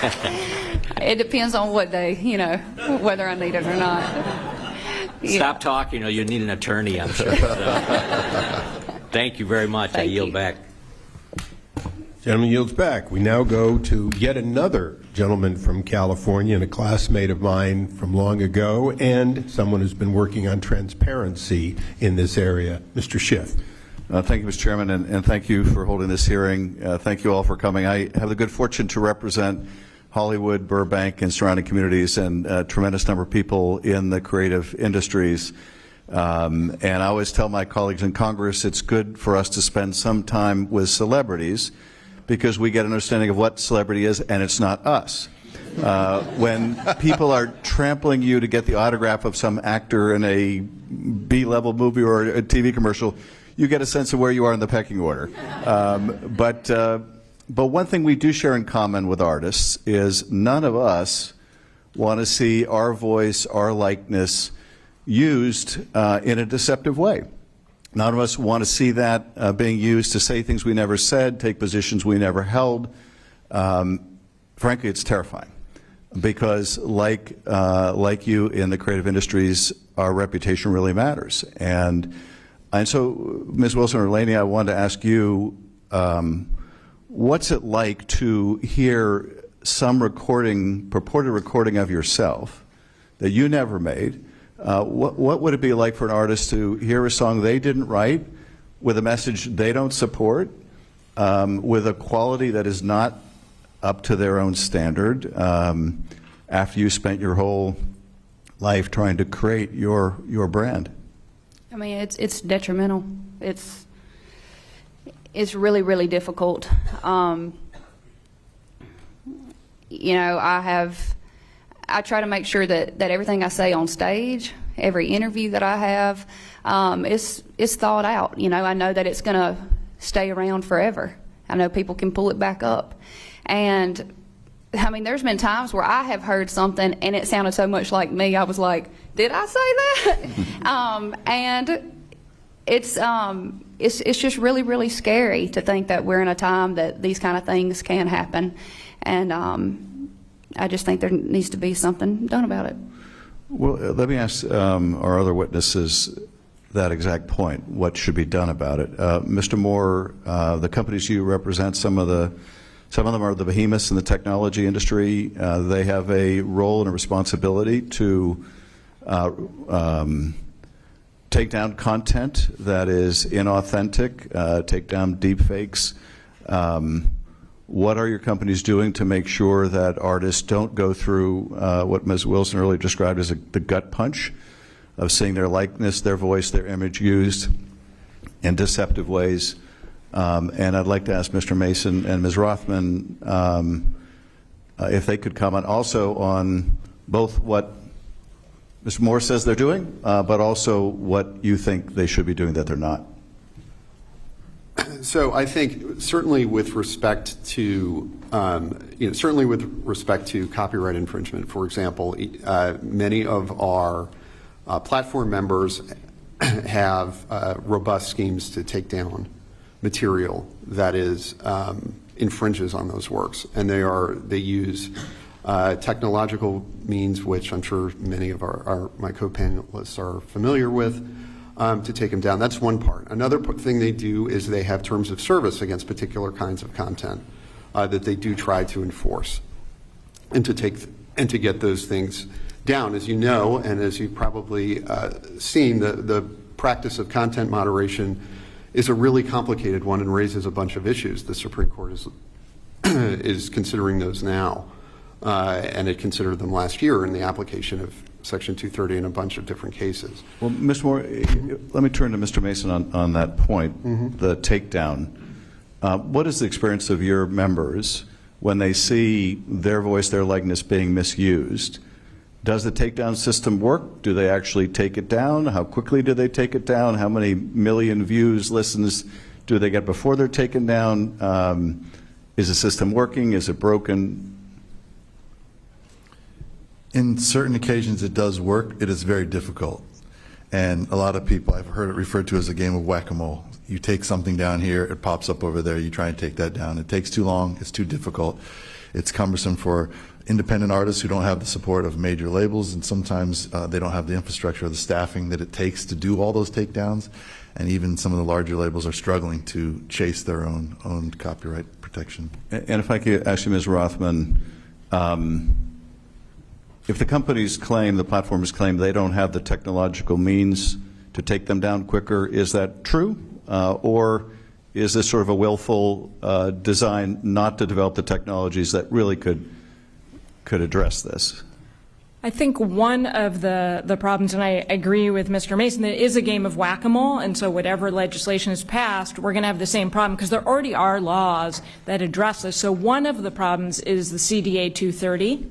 It depends on what day, whether I need it or not. Stop talking or you need an attorney, I'm sure. So. Thank you very much. I yield back. Gentleman yields back. We now go to yet another gentleman from California and a classmate of mine from long ago and someone who's been working on transparency in this area, Mr. Schiff. Thank you, Mr. Chairman, and thank you for holding this hearing. Thank you all for coming. I have the good fortune to represent Hollywood, Burbank, and surrounding communities, and a tremendous number of people in the creative industries. And I always tell my colleagues in Congress it's good for us to spend some time with celebrities because we get an understanding of what celebrity is, and it's not us. When people are trampling you to get the autograph of some actor in a B-level movie or a TV commercial, you get a sense of where you are in the pecking order. But one thing we do share in common with artists is none of us want to see our voice, our likeness used in a deceptive way. None of us want to see that being used to say things we never said, take positions we never held. Frankly, it's terrifying because like you in the creative industries, our reputation really matters. And so, Ms. Wilson or Laney, I wanted to ask you, what's it like to hear some purported recording of yourself that you never made? What would it be like for an artist to hear a song they didn't write with a message they don't support, with a quality that is not up to their own standard, after you spent your whole life trying to create your brand? I mean, it's detrimental. It's really, really difficult. I try to make sure that everything I say on stage, every interview that I have, is thought out. I know that it's going to stay around forever. I know people can pull it back up. And, I mean, there's been times where I have heard something and it sounded so much like me, I was like, did I say that? And it's just really, really scary to think that we're in a time that these kind of things can happen. And I just think there needs to be something done about it. Well, let me ask our other witnesses that exact point. What should be done about it? Mr. Moore, the companies you represent, some of them are the behemoths in the technology industry. They have a role and a responsibility to take down content that is inauthentic, take down deep fakes. What are your companies doing to make sure that artists don't go through what Ms. Wilson earlier described as the gut punch of seeing their likeness, their voice, their image used in deceptive ways? And I'd like to ask Mr. Mason and Ms. Rothman if they could comment also on both what Mr. Moore says they're doing, but also what you think they should be doing that they're not. So I think certainly with respect to copyright infringement, for example, many of our platform members have robust schemes to take down material that is infringes on those works, and they use technological means, which I'm sure many of my co-panelists are familiar with, to take them down. That's one part. Another thing they do is they have terms of service against particular kinds of content that they do try to enforce and to get those things down. As you know, and as you've probably seen, the practice of content moderation is a really complicated one and raises a bunch of issues. The Supreme Court is considering those now, and it considered them last year in the application of Section 230 in a bunch of different cases. Well, Mr. Moore, let me turn to Mr. Mason on that point, the takedown. What is the experience of your members when they see their voice, their likeness being misused? Does the takedown system work? Do they actually take it down? How quickly do they take it down? How many million views, listens do they get before they're taken down? Is the system working? Is it broken? In certain occasions it does work. It is very difficult. And a lot of people, I've heard it referred to as a game of whack-a-mole. You take something down here, it pops up over there, you try and take that down. It takes too long, it's too difficult. It's cumbersome for independent artists who don't have the support of major labels, and sometimes they don't have the infrastructure or the staffing that it takes to do all those takedowns. And even some of the larger labels are struggling to chase their own copyright protection. And if I could ask you, Ms. Rothman, if the companies claim, the platforms claim they don't have the technological means to take them down quicker, is that true? Or is this sort of a willful design not to develop the technologies that really could address this? I think one of the problems, and I agree with Mr. Mason, that it is a game of whack-a-mole, and so whatever legislation is passed, we're going to have the same problem because there already are laws that address this. So one of the problems is the CDA 230.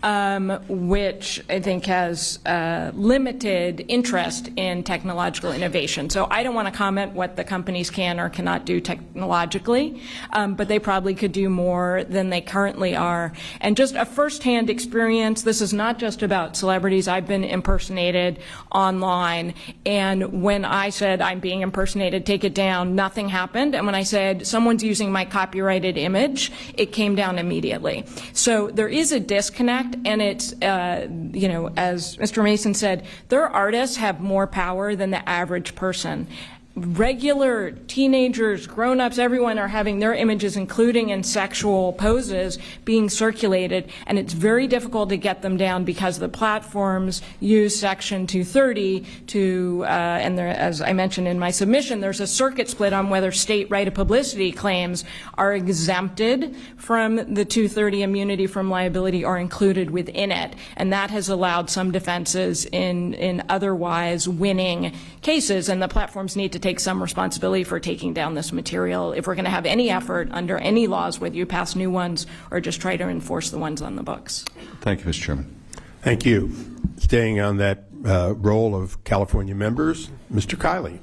Which I think has limited interest in technological innovation. So I don't want to comment what the companies can or cannot do technologically, but they probably could do more than they currently are. And just a firsthand experience, this is not just about celebrities. I've been impersonated online, and when I said I'm being impersonated, take it down, nothing happened. And when I said someone's using my copyrighted image, it came down immediately. So there is a disconnect. And it's, you know, as Mr. Mason said, their artists have more power than the average person. Regular teenagers, grown-ups, everyone are having their images, including in sexual poses, being circulated, and it's very difficult to get them down because the platforms use Section 230 to, and there, as I mentioned in my submission, there's a circuit split on whether state right of publicity claims are exempted from the 230 immunity from liability or included within it, and that has allowed some defenses in otherwise winning cases, and the platforms need to take some responsibility for taking down this material if we're going to have any effort under any laws, whether you pass new ones or just try to enforce the ones on the books. Thank you, Mr. Chairman. Thank you. Staying on that role of California members, Mr. Kiley.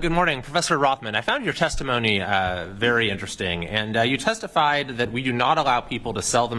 Good morning, Professor Rothman. I found your testimony very interesting, and you testified that we do not allow people to sell themselves